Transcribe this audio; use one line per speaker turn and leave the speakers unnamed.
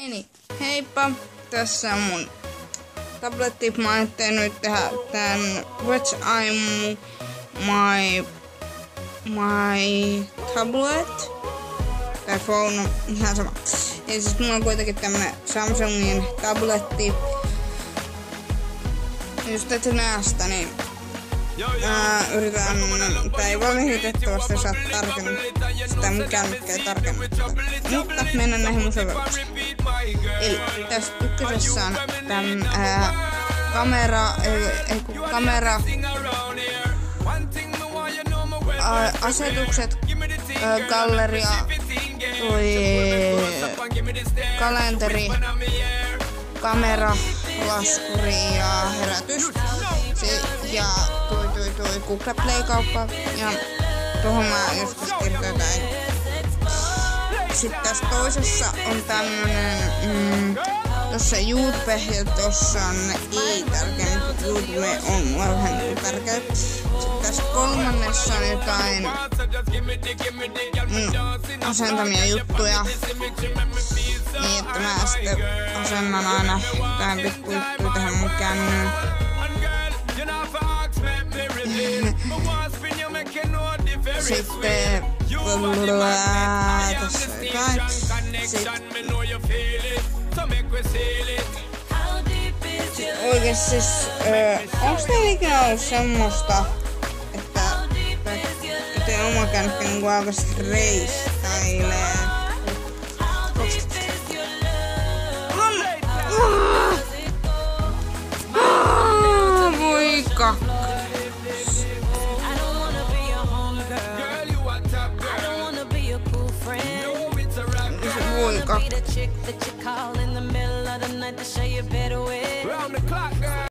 Eli heippa, tässä on mun tabletti. Mä ajattelin nyt tehdä tän Which I'm my tablet tai phone, ihan sama. Eli siis mulla on kuitenkin tämmönen Samsungin tabletti. Just et näe sitä, niin yritän, tai ei valitettavasti saa tarkennuttaa sitä mun kännykkää tarkennuttaa. Mutta mennään näihin mun sovelluksiin. Eli tässä ykkösessä on tän kamera asetukset, galleria, kalenteri, kamera, laskuri ja herätys. Ja toi Google Play-kauppa. Ja tuohon mä joskus kirjoitan. Sitten tässä toisessa on tämmönen tossa YouTube ja tossa on ei tärkeä, mutta YouTube on mulle vähän tärkeä. Sitten tässä kolmannessa on jotain asentamia juttuja. Niin että mä sitten asennan aina jotain pikkujuttuja tähän mun kännyyn. Sitten tässä jotain. Sitten oikeesti siis onks teillä ikinä ollut semmoista, että teidän oma kännykkä niinku alkas reistailee? Voi kakka. Voi kakka.